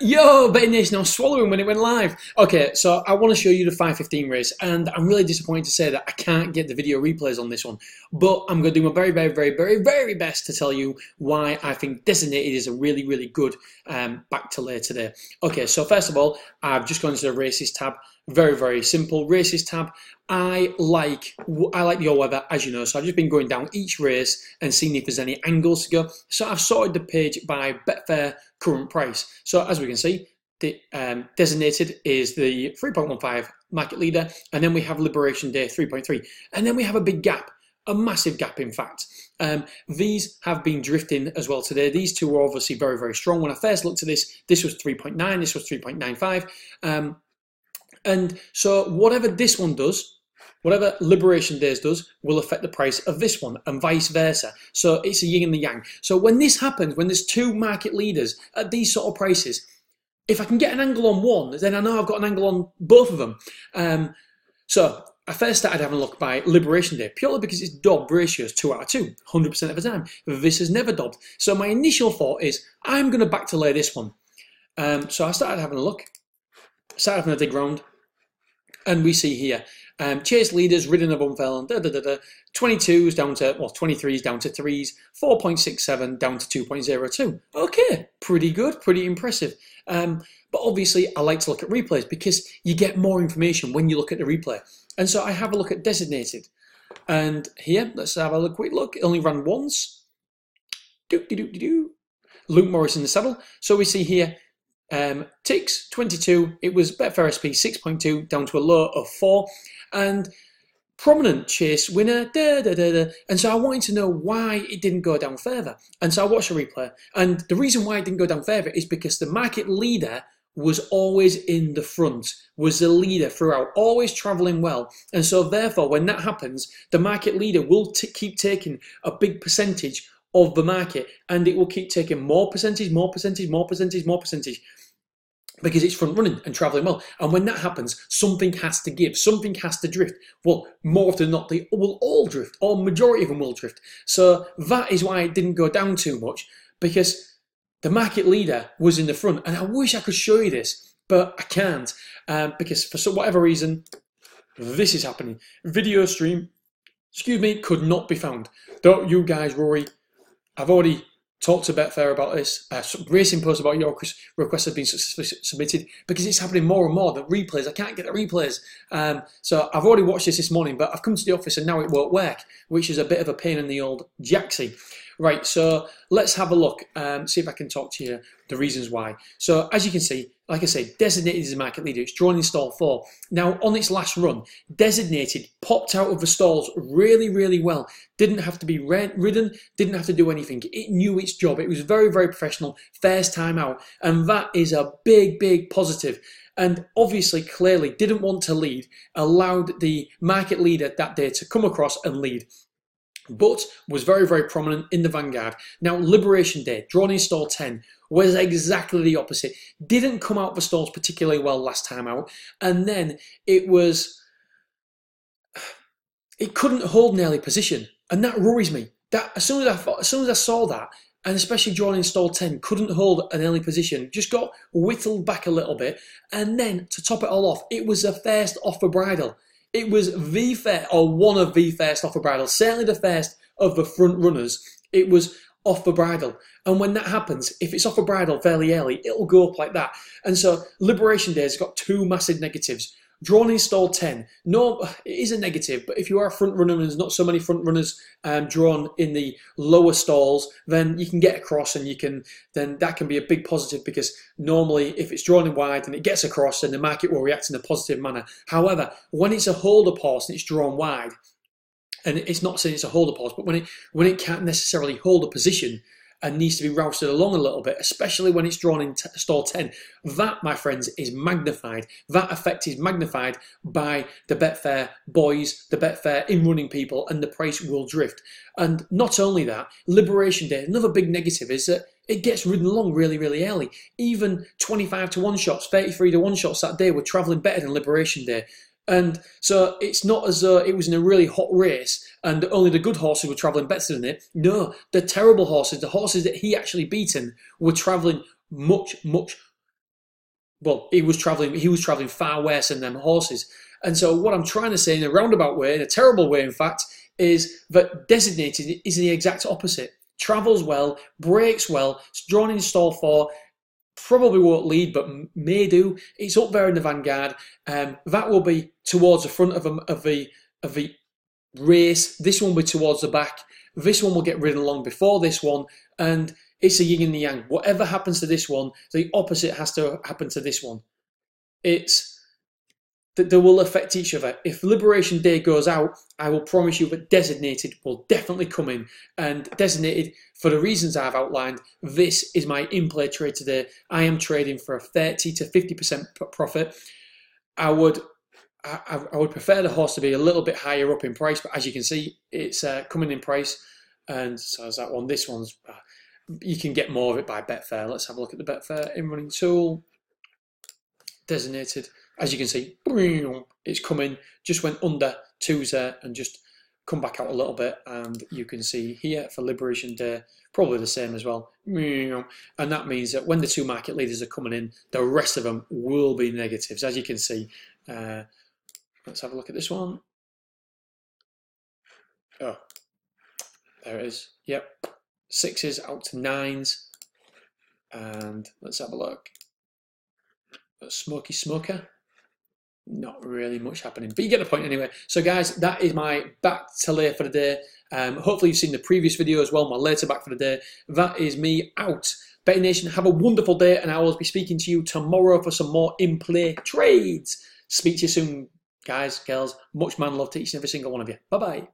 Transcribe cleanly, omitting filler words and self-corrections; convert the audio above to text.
Yo, Betting Nation, I was swallowing when it went live. Okay, so I want to show you the 5:15 race, and I'm really disappointed to say that I can't get the video replays on this one. But I'm going to do my very best to tell you why I think Designated is a really good back to lay today. Okay, so first of all, I've just gone into the races tab. Very simple races tab. I like the all weather, as you know, so I've just been going down each race and seeing if there's any angles to go. So I've sorted the page by Betfair current price. So as we can see, the Designated is the 3.15 market leader, and then we have Liberation Day 3.3, and then we have a big gap, a massive gap in fact. These have been drifting as well today. These two were obviously very strong. When I first looked at this was 3.9, this was 3.95. And so whatever this one does, whatever Liberation Days does, will affect the price of this one and vice versa. So it's a yin and the yang. So when this happens, when there's two market leaders at these sort of prices, if I can get an angle on one, then I know I've got an angle on both of them. So I first started having a look by Liberation Day, purely because its dob ratio is 2 out of 2, 100% of the time. This has never dobbed. So my initial thought is, I'm going to back to lay this one. So I started having a look, started having a dig round, and we see here, chase leaders, ridden of unfell, 22s down to, well, 23s down to 3s, 4.67 down to 2.02. Okay, pretty good, pretty impressive. But obviously, I like to look at replays because you get more information when you look at the replay. And so I have a look at Designated. And here, let's have a quick look. It only ran once. Luke Morris in the saddle. So we see here, ticks 22, it was Betfair SP 6.2 down to a low of 4, and prominent chase winner, and so I wanted to know why it didn't go down further, and so I watched the replay, and the reason why it didn't go down further is because the market leader was always in the front, was the leader throughout, always travelling well, and so therefore when that happens, the market leader will keep taking a big percentage of the market, and it will keep taking more percentage, because it's front running and travelling well. And when that happens, something has to give, something has to drift. Well, more often than not, they will all drift, or majority of them will drift. So that is why it didn't go down too much, because the market leader was in the front. And I wish I could show you this, but I can't, because for whatever reason, this is happening. Video stream, excuse me, could not be found. Don't you guys worry. I've already talked to Betfair about this. Racing post about your requests have been successfully submitted because it's happening more and more. The replays, I can't get the replays. So I've already watched this morning, but I've come to the office and now it won't work, which is a bit of a pain in the old jacksy. Right, so let's have a look, see if I can talk to you the reasons why. So as you can see, like I say, Designated is a market leader. It's drawn in stall 4. Now, on its last run, Designated popped out of the stalls really well. Didn't have to be ridden, didn't have to do anything. It knew its job. It was very professional, first time out. And that is a big positive. And obviously, clearly, didn't want to lead, allowed the market leader that day to come across and lead, but was very prominent in the vanguard. Now, Liberation Day, drawn in stall 10, was exactly the opposite. Didn't come out of the stalls particularly well last time out, and then it couldn't hold an early position, and that worries me. That as soon as I saw that, and especially drawn in stall 10, couldn't hold an early position, just got whittled back a little bit, and then to top it all off, it was the first off the bridle. It was the first, or one of the first off the bridle, certainly the first of the front runners. It was off the bridle. And when that happens, if it's off the bridle fairly early, it'll go up like that. And so Liberation Day has got two massive negatives. Drawn in stall 10. No, it is a negative, but if you are a front runner and there's not so many front runners drawn in the lower stalls, then you can get across, and then that can be a big positive, because normally if it's drawn in wide and it gets across, then the market will react in a positive manner. However, when it's a hold-up horse and it's drawn wide, and it's not saying it's a hold-up horse, but when it can't necessarily hold a position and needs to be rousted along a little bit, especially when it's drawn in stall 10. That, my friends, is magnified. That effect is magnified by the Betfair boys, the Betfair in-running people, and the price will drift. And not only that, Liberation Day, another big negative is that it gets ridden along really early. Even 25 to 1 shots, 33 to 1 shots that day were travelling better than Liberation Day. And so it's not as though it was in a really hot race and only the good horses were travelling better than it. No, the terrible horses, the horses that he actually beaten, were travelling much well, he was travelling far worse than them horses. And so what I'm trying to say in a roundabout way, in a terrible way in fact, is that Designated is the exact opposite. Travels well, breaks well, it's drawn in stall 4, probably won't lead, but may do. It's up there in the vanguard. That will be towards the front of the race. This one will be towards the back. This one will get ridden along before this one, and it's a yin and the yang. Whatever happens to this one, the opposite has to happen to this one. It's that they will affect each other. If Liberation Day goes out, I will promise you that Designated will definitely come in. And Designated, for the reasons I've outlined, this is my in-play trade today. I am trading for a 30 to 50% profit. I would prefer the horse to be a little bit higher up in price, but as you can see, it's coming in price. And so is that one. This one's, you can get more of it by Betfair. Let's have a look at the Betfair in-running tool. Designated. As you can see, it's coming, just went under 2s there and just come back out a little bit. And you can see here for Liberation Day, probably the same as well. And that means that when the 2 market leaders are coming in, the rest of them will be negatives, as you can see. Let's have a look at this one. Oh, there it is. Yep. 6s out to 9s. And let's have a look. Smoky Smoker. Not really much happening, but you get the point anyway. So guys, that is my back to lay for the day. Hopefully you've seen the previous video as well, my later back for the day. That is me out. Betting Nation, have a wonderful day, and I will be speaking to you tomorrow for some more in-play trades. Speak to you soon, guys, girls. Much man love to each and every single one of you. Bye-bye.